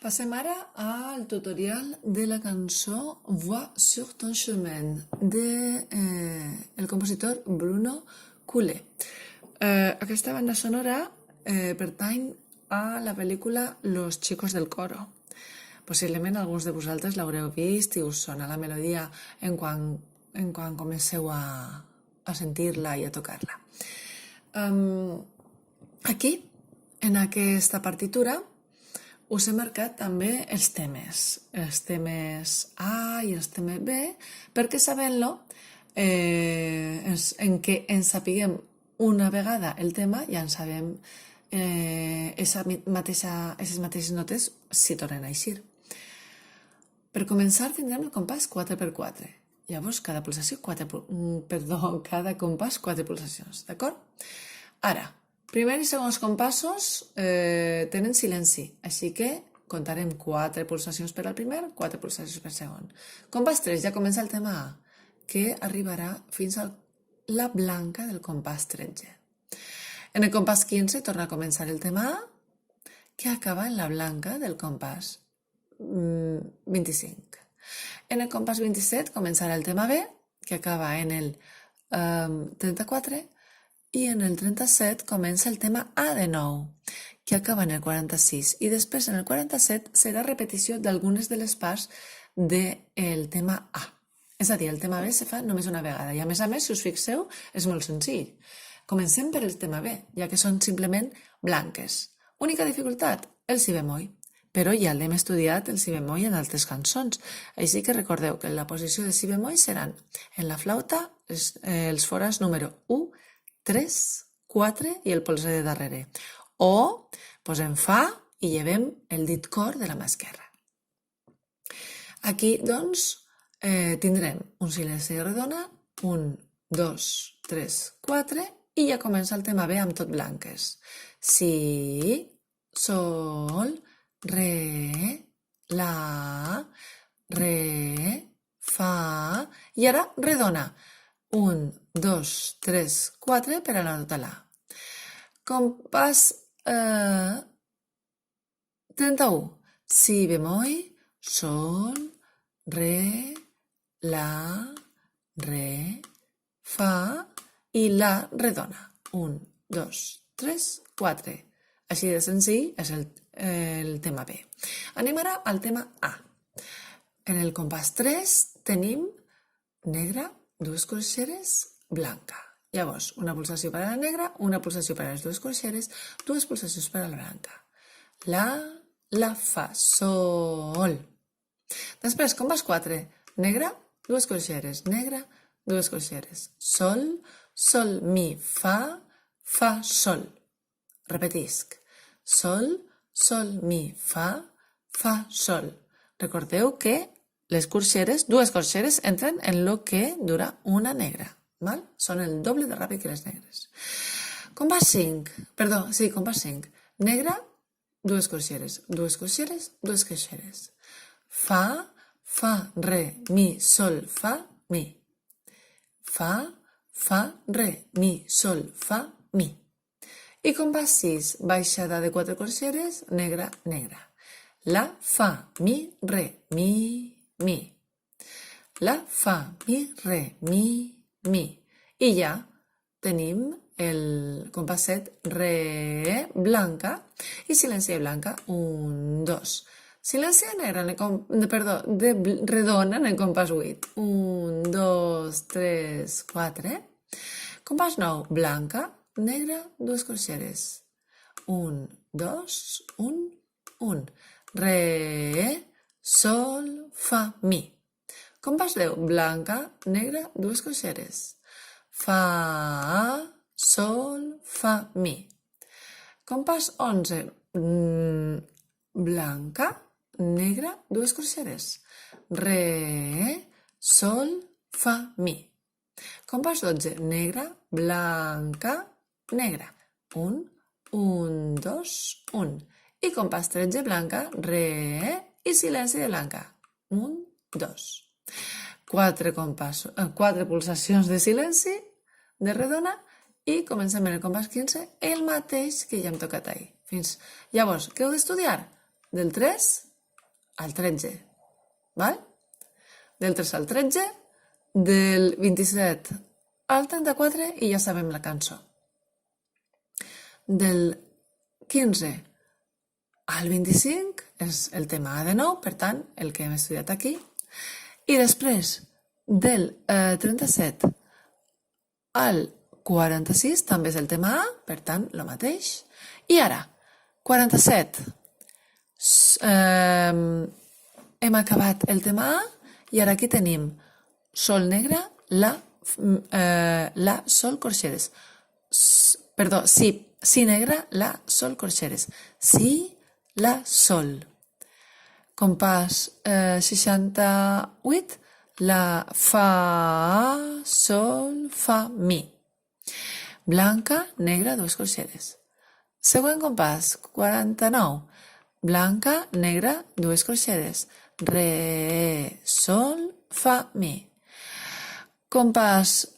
Passem ara al tutorial de la cançó Voix sur ton chemin de el compositor Bruno Coulet. Aquesta banda sonora pertany a la pel·lícula Los chicos del coro. Possiblement alguns de vosaltres l'haureu vist i us sona la melodia en quan comenceu a sentir-la i a tocar-la. Aquí, en aquesta partitura, us he marcat també els temes A i els temes B, perquè sabent-lo, en què ens sapiguem una vegada el tema, ja en sabem aquestes mateixes notes si tornen a eixir. Per començar tindrem el compàs 4x4. Llavors, cada compàs 4 pulsacions, d'acord? Ara, primer i segons compassos tenen silenci, així que comptarem 4 pulsacions per al primer, 4 pulsacions per al segon. Compàs 3, ja comença el tema A, que arribarà fins a la blanca del compàs 13. En el compàs 15 torna a començar el tema A, que acaba en la blanca del compàs 25. En el compàs 27 començarà el tema B, que acaba en el 34, i en el 37 comença el tema A de nou, que acaba en el 46, i després en el 47 serà repetició d'algunes de les parts del tema A. És a dir, el tema B se fa només una vegada, i a més, si us fixeu, és molt senzill. Comencem per el tema B, ja que són simplement blanques. Única dificultat, el si bemoll. Però ja l'hem estudiat el si bemoll en altres cançons, així que recordeu que la posició de si bemoll seran en la flauta els forats número 1, 3, 4 i el polze de darrere. O posem fa i llevem el dit cor de la mà esquerra. Aquí, doncs, tindrem un silenci de redona, 1, 2, 3, 4, i ja comença el tema B amb tot blanques. Si, sol, re, la, re, fa, i ara redona. 1, 2, 3, 4 per a la nota La. Compàs 31. Si bemoll, sol, re, la, re, fa i la redona. 1, 2, 3, 4. Així de senzill és el tema B. Anem ara al tema A. En el compàs 3 tenim negra, 2 corxeres, blanca. Llavors, una pulsació per a la negra, una pulsació per a les 2 corxeres, 2 pulsacions per a la blanca. La, fa, sol. Després, compàs 4, negra, 2 corxeres, negra, 2 corxeres. Sol, sol, mi, fa, sol. Repetisc. Sol, sol, mi, fa, sol. Recordeu que les corxeres, 2 corxeres, entren en lo que dura una negra. Són el doble de ràpid que les negres. Compàs 5. Negra, 2 corxeres, 2 corxeres, 2 corxeres. Fa, re, mi, sol, fa, mi. Fa, re, mi, sol, fa, mi. I compàs 6, baixada de 4 corxeres, negra, negra. La, fa, mi, re, mi. La, fa, mi, re, mi. I ja tenim el compàs 7, re, blanca, i silenci de blanca, 1, 2. Silenci de negra, de redona en el compàs 8, 1, 2, 3, 4. Compàs 9, blanca, negra, 2 corxeres. 1, 2, 1. Re, sol, fa, mi. Compàs 10, blanca, negra, 2 corxeres. Fa, sol, fa, mi. Compàs 11, blanca, negra, 2 corxeres. Re, sol, fa, mi. Compàs 12, negra, blanca, negra. 1, 2, 1. I compàs 13, blanca, re, i silenci de blanca. 1, 2. 4 pulsacions de silenci, de redona, i comencem en el compàs 15, el mateix que ja hem tocat ahir. Llavors, què heu d'estudiar? Del 3 al 13. Val? Del 3 al 13, del 27 al 34 i ja sabem la cançó. Del 15 al 25 és el tema A de nou, per tant, el que hem estudiat aquí. I després, del 37 al 46 també és el tema A, per tant, el mateix. I ara, 47. Hem acabat el tema A i ara aquí tenim sol negre, la, sol, corxeres. Perdó, si negre, la, sol, corxeres. Si, la, sol. Compàs 68, la, fa, sol, fa, mi. Blanca, negra, dues corxeres. Següent compàs, 49. Blanca, negra, dues corxeres. Re, sol, fa, mi. Compàs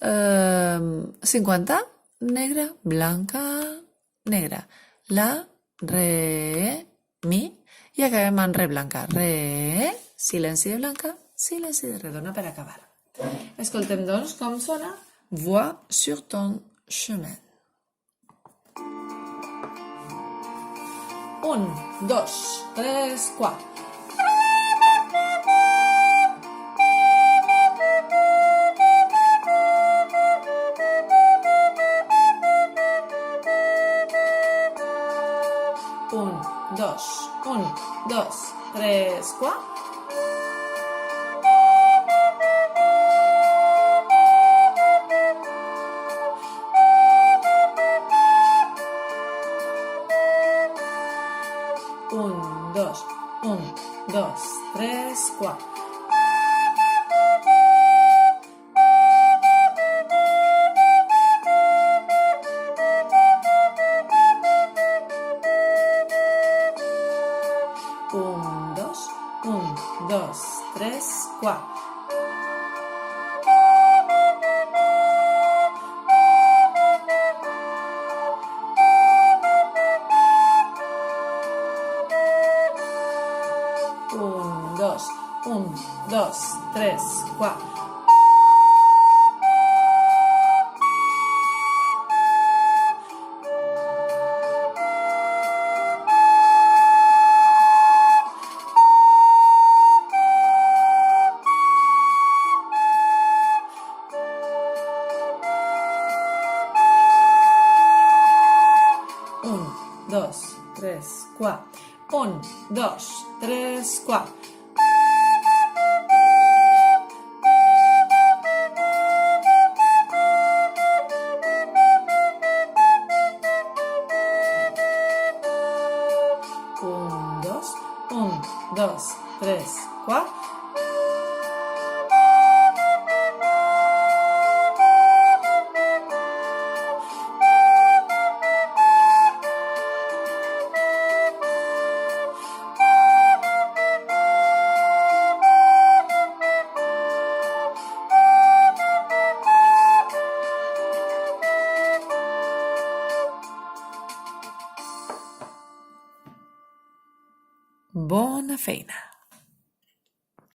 50. Negra, blanca, negra. La, re, mi. I acabem amb re blanca. Re, silenci de blanca, silenci de redona per acabar. Escoltem, doncs, com sona Vois sur ton chemin. 1, 2, 3, 4. Un, dos, tres, 4. Un, dos, tres, 4. Un, dos, tres, 4. Un, dos, tres, 4. Un, dos, tres, 4. Un, dos, tres, 4. Un, dos, tres, 4. Bona feina!